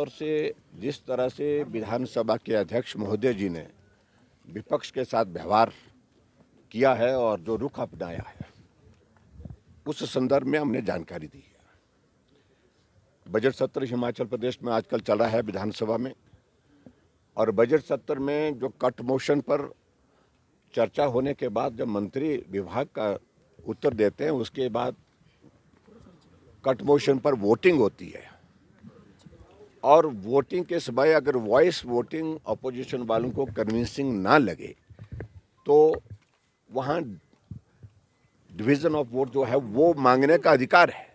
तौर से जिस तरह से विधानसभा के अध्यक्ष महोदय जी ने विपक्ष के साथ व्यवहार किया है और जो रुख अपनाया है, उस संदर्भ में हमने जानकारी दी है। बजट सत्र हिमाचल प्रदेश में आजकल चल रहा है विधानसभा में, और बजट सत्र में जो कट मोशन पर चर्चा होने के बाद जब मंत्री विभाग का उत्तर देते हैं, उसके बाद कट मोशन पर वोटिंग होती है, और वोटिंग के समय अगर वॉइस वोटिंग अपोजिशन वालों को कन्विंसिंग ना लगे तो वहाँ डिवीजन ऑफ वोट जो है वो मांगने का अधिकार है,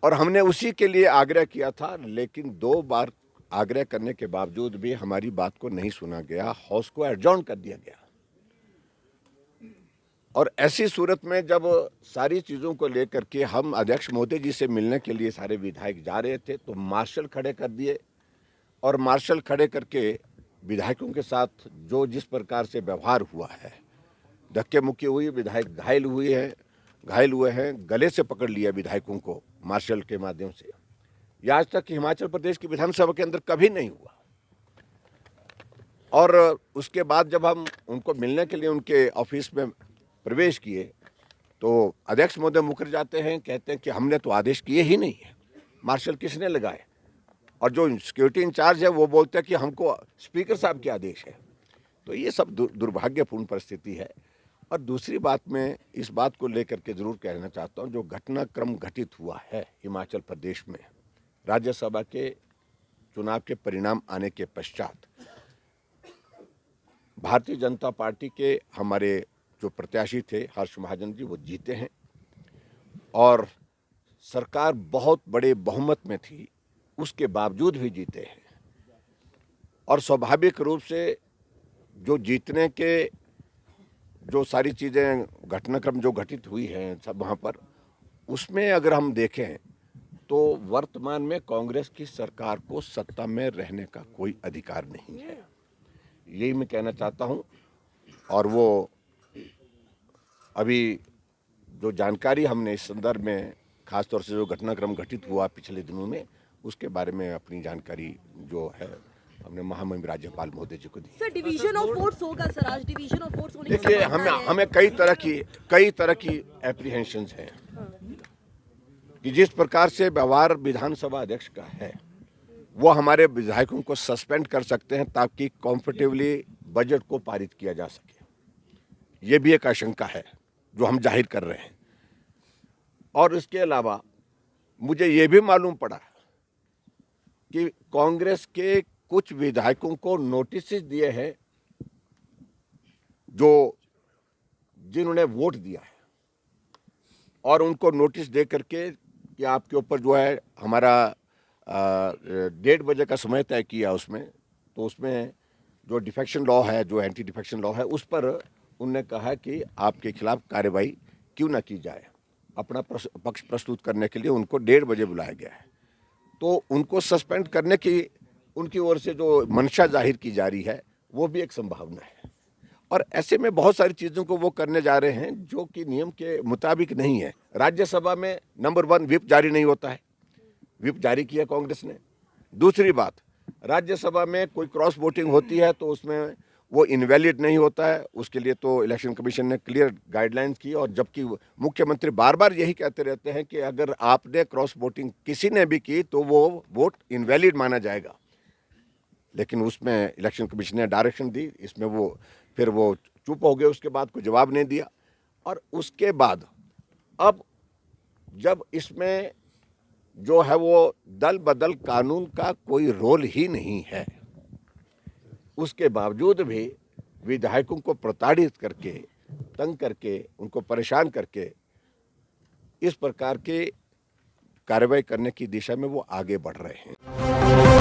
और हमने उसी के लिए आग्रह किया था। लेकिन 2 बार आग्रह करने के बावजूद भी हमारी बात को नहीं सुना गया, हाउस को एडजॉर्न कर दिया गया। और ऐसी सूरत में जब सारी चीज़ों को लेकर के हम अध्यक्ष महोदय जी से मिलने के लिए सारे विधायक जा रहे थे तो मार्शल खड़े कर दिए, और मार्शल खड़े करके विधायकों के साथ जो जिस प्रकार से व्यवहार हुआ है, धक्के मुक्की हुई, विधायक घायल हुए हैं, गले से पकड़ लिया विधायकों को मार्शल के माध्यम से। यह आज तक हिमाचल प्रदेश की विधानसभा के अंदर कभी नहीं हुआ। और उसके बाद जब हम उनको मिलने के लिए उनके ऑफिस में प्रवेश किए तो अध्यक्ष महोदय मुकर जाते हैं, कहते हैं कि हमने तो आदेश किए ही नहीं है, मार्शल किसने लगाए। और जो सिक्योरिटी इंचार्ज है वो बोलते हैं कि हमको स्पीकर साहब के आदेश है। तो ये सब दुर्भाग्यपूर्ण परिस्थिति है। और दूसरी बात मैं इस बात को लेकर के ज़रूर कहना चाहता हूँ, जो घटनाक्रम घटित हुआ है हिमाचल प्रदेश में राज्यसभा के चुनाव के परिणाम आने के पश्चात, भारतीय जनता पार्टी के हमारे जो प्रत्याशी थे हर्ष महाजन जी, वो जीते हैं और सरकार बहुत बड़े बहुमत में थी, उसके बावजूद भी जीते हैं। और स्वाभाविक रूप से जो जीतने के जो सारी चीज़ें घटनाक्रम जो घटित हुई हैं सब वहाँ पर, उसमें अगर हम देखें तो वर्तमान में कांग्रेस की सरकार को सत्ता में रहने का कोई अधिकार नहीं है, यही मैं कहना चाहता हूँ। और वो अभी जो जानकारी हमने इस संदर्भ में खासतौर से जो घटनाक्रम घटित हुआ पिछले दिनों में, उसके बारे में अपनी जानकारी जो है हमने महामहिम राज्यपाल महोदय जी को दी। सर, डिवीजन ऑफ फोर्स होगा सर, आज डिवीजन ऑफ फोर्स होने की देखिए, हमें कई तरह की एप्रीहेंशंस हैं कि जिस प्रकार से व्यवहार विधानसभा अध्यक्ष का है वो हमारे विधायकों को सस्पेंड कर सकते हैं ताकि कंफर्टेबली बजट को पारित किया जा सके। ये भी एक आशंका है जो हम जाहिर कर रहे हैं। और इसके अलावा मुझे ये भी मालूम पड़ा कि कांग्रेस के कुछ विधायकों को नोटिस दिए हैं जिन्होंने वोट दिया है, और उनको नोटिस दे करके कि आपके ऊपर जो है हमारा 1:30 बजे का समय तय किया उसमें, तो उसमें जो डिफेक्शन लॉ है, जो एंटी डिफेक्शन लॉ है, उस पर उन्होंने कहा कि आपके खिलाफ कार्रवाई क्यों ना की जाए। अपना पक्ष प्रस्तुत करने के लिए उनको 1:30 बजे बुलाया गया है। तो उनको सस्पेंड करने की उनकी ओर से जो मंशा जाहिर की जा रही है वो भी एक संभावना है। और ऐसे में बहुत सारी चीज़ों को वो करने जा रहे हैं जो कि नियम के मुताबिक नहीं है। राज्यसभा में नंबर 1 व्हिप जारी नहीं होता है, व्हिप जारी किया कांग्रेस ने। दूसरी बात, राज्यसभा में कोई क्रॉस वोटिंग होती है तो उसमें वो इनवैलिड नहीं होता है, उसके लिए तो इलेक्शन कमीशन ने क्लियर गाइडलाइंस की। और जबकि मुख्यमंत्री बार बार यही कहते रहते हैं कि अगर आपने क्रॉस वोटिंग किसी ने भी की तो वो वोट इनवैलिड माना जाएगा, लेकिन उसमें इलेक्शन कमीशन ने डायरेक्शन दी, इसमें वो फिर वो चुप हो गए, उसके बाद कोई जवाब नहीं दिया। और उसके बाद अब जब इसमें जो है वो दल बदल कानून का कोई रोल ही नहीं है, उसके बावजूद भी विधायकों को प्रताड़ित करके, तंग करके, उनको परेशान करके इस प्रकार के कार्रवाई करने की दिशा में वो आगे बढ़ रहे हैं।